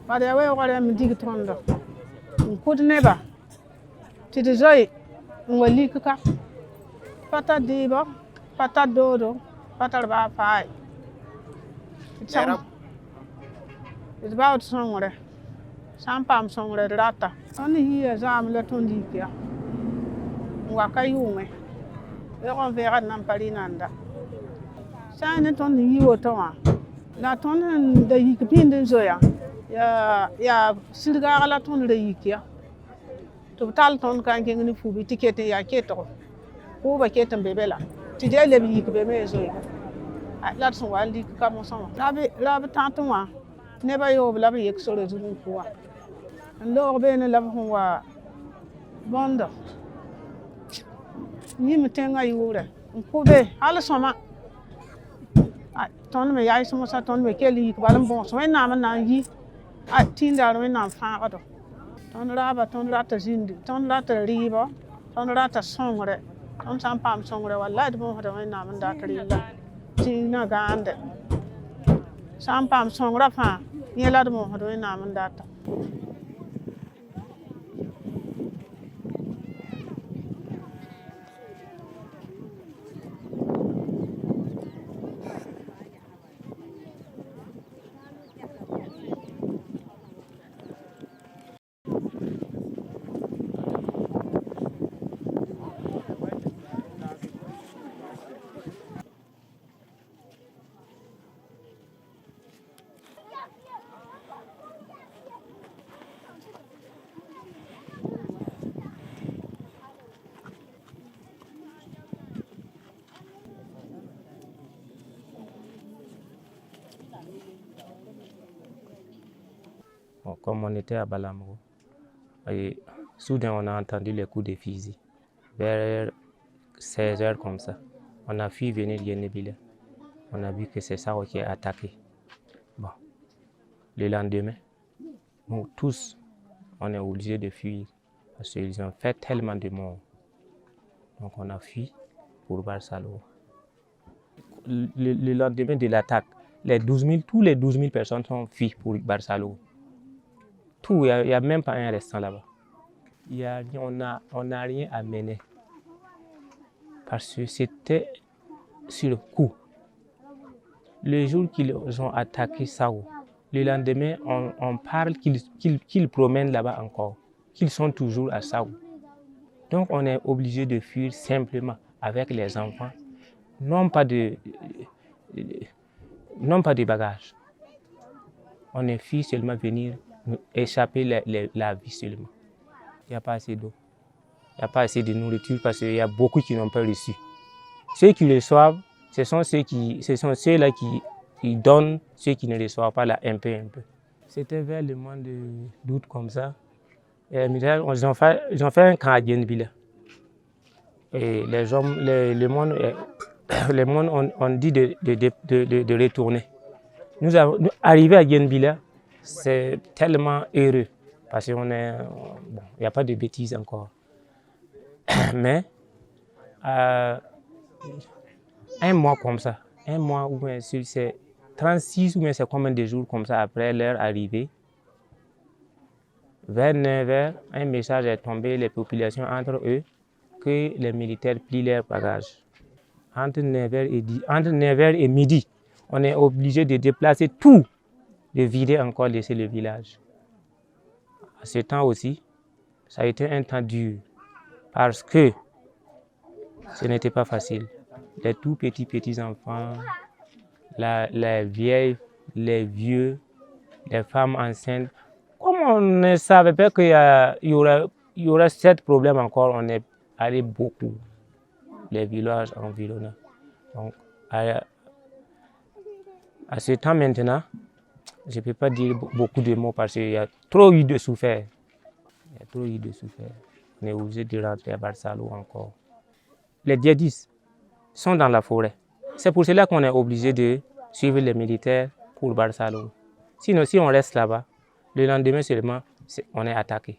Pada we wala mi dig tondo. Kud neba. Ti de zoy ngoli ka. Pata dibo, pata dodo, pata ba fai. It's about songre. Sampam songre rata. Oni hi azam la tondi kia. Waka yume. E kon vera nan palinanda. Sa ne ton yi wotoa. La ton de yikpin den zoya. Ya silga la ton de yikia. To tal ton kan ngini fubi ticket ya keto. Ko ba ketan bebela. Ti de le yikbe me zoya. La son wali ka mo son. La tantoa. Neba yo la be yek sore zulu kwa. Ndo be ne la wa bondo. Ni mtenga yure. Nkobe ala soma. Ton me yai somo sa ton me keli ko balam bon so na man na yi. Tinda ro na fa do. Ton raba ton rata zindi, ton rata riba, ton rata songre. Ton sampam songre wallahi do do na man da trilla. Tina gande. Sampam songra fa. Ni la do do na man data. Comme on était à Balamou, et soudain on a entendu les coups de fusil. Vers 16 heures comme ça, on a fui venir Yenebile. On a vu que c'est ça qui est attaqué. Bon, le lendemain, nous tous, on est obligés de fuir parce qu'ils ont fait tellement de morts. Donc on a fui pour Barsalo. Le lendemain de l'attaque, tous les 12 000 personnes sont fuies pour Barsalo. Tout, il n'y a même pas un restant là-bas. On n'a rien à mener. Parce que c'était sur le coup. Le jour qu'ils ont attaqué Sao, le lendemain, on parle qu'ils promènent là-bas encore, qu'ils sont toujours à Sao. Donc on est obligé de fuir simplement avec les enfants, non pas de bagages. On est fui seulement venir échapper la vie seulement. Il n'y a pas assez d'eau, il n'y a pas assez de nourriture parce qu'il y a beaucoup qui n'ont pas reçu. Ceux qui reçoivent, ce sont ceux-là qui donnent, ceux qui ne reçoivent pas là un peu. C'était vers le mois d'août comme ça. Et ils ont fait un camp à Dienbila. Et le monde ont dit de retourner. Nous arrivés à Dienbila, c'est tellement heureux parce qu'il n'y a pas de bêtises encore. Mais un mois comme ça, ou bien c'est 36 ou bien c'est combien de jours comme ça après leur arrivée, vers 9 h, un message est tombé, les populations entre eux, que les militaires plient leurs bagages. Entre 9 h et midi, on est obligé de déplacer tout, de vider encore, laisser le village. À ce temps aussi, ça a été un temps dur, parce que ce n'était pas facile. Les tout petits enfants, les vieilles, les vieux, les femmes enceintes. Comme on ne savait pas qu'il y aurait 7 problèmes encore, on est allé beaucoup, les villages environnants. Donc, à ce temps maintenant, je ne peux pas dire beaucoup de mots parce qu'il y a trop eu de souffert. On est obligé de rentrer à Barsalo encore. Les djihadistes sont dans la forêt. C'est pour cela qu'on est obligé de suivre les militaires pour Barsalo. Sinon, si on reste là-bas, le lendemain seulement, on est attaqué.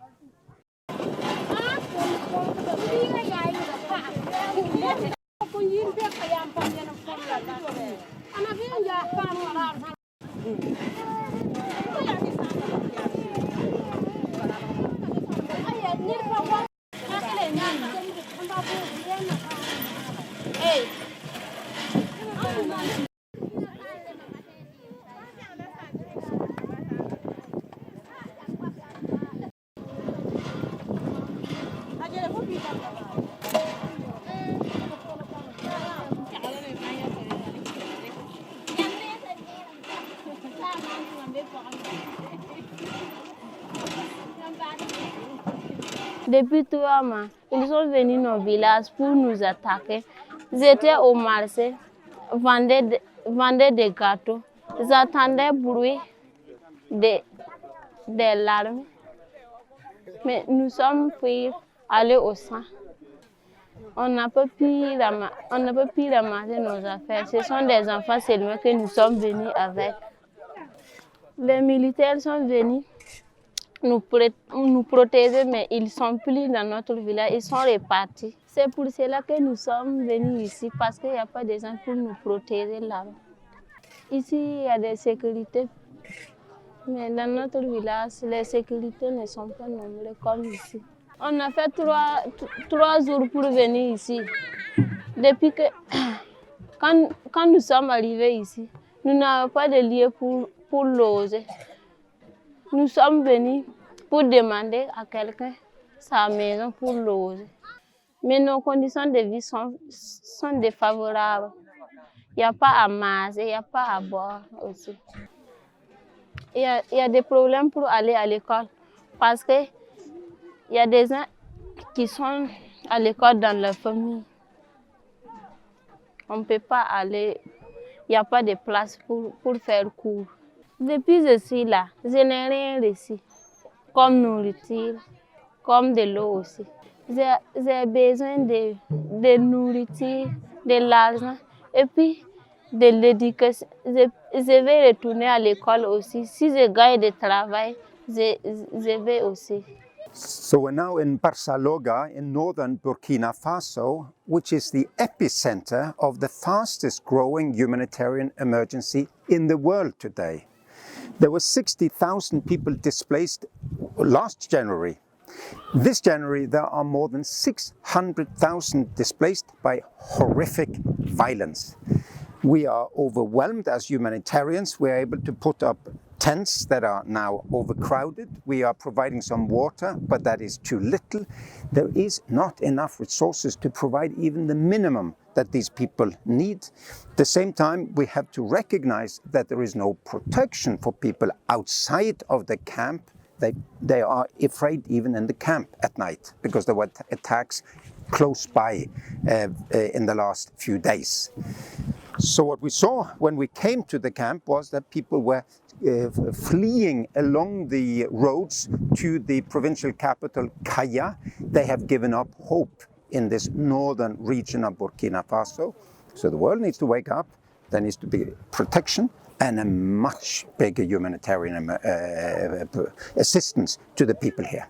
Depuis 3 mois, ils sont venus dans nos villages pour nous attaquer. Ils étaient au marché, vendaient des gâteaux. Ils attendaient le bruit des larmes. Mais nous sommes pris aller au sang. On n'a pas pu ramasser nos affaires. Ce sont des enfants seulement que nous sommes venus avec. Les militaires sont venus nous protéger, mais ils ne sont plus dans notre village, ils sont repartis. C'est pour cela que nous sommes venus ici, parce qu'il n'y a pas de gens pour nous protéger là-bas. Ici, il y a des sécurités, mais dans notre village, les sécurités ne sont pas nombreuses comme ici. On a fait 3 jours pour venir ici. Depuis que, quand nous sommes arrivés ici, nous n'avons pas de lieu pour loger. Nous sommes venus pour demander à quelqu'un sa maison pour loger. Mais nos conditions de vie sont défavorables. Il n'y a pas à manger, il n'y a pas à boire aussi. Il y a des problèmes pour aller à l'école parce qu'il y a des gens qui sont à l'école dans leur famille. On ne peut pas aller, il n'y a pas de place pour faire cours. Depuis que je suis là, je n'ai rien reçu, comme nourriture, comme de l'eau aussi. J'ai besoin de nourriture, de l'argent et puis de l'éducation. Je vais retourner à l'école aussi. Si je gagne du travail, je vais aussi. So we're now in Barsaloga in northern Burkina Faso, which is the epicenter of the fastest growing humanitarian emergency in the world today. There were 60,000 people displaced last January. This January, there are more than 600,000 displaced by horrific violence. We are overwhelmed as humanitarians. We are able to put up tents that are now overcrowded. We are providing some water, but that is too little. There is not enough resources to provide even the minimum that these people need. At the same time, we have to recognize that there is no protection for people outside of the camp. They are afraid even in the camp at night because there were attacks close by in the last few days. So what we saw when we came to the camp was that people were fleeing along the roads to the provincial capital, Kaya. They have given up hope in this northern region of Burkina Faso. So the world needs to wake up. There needs to be protection and a much bigger humanitarian assistance to the people here.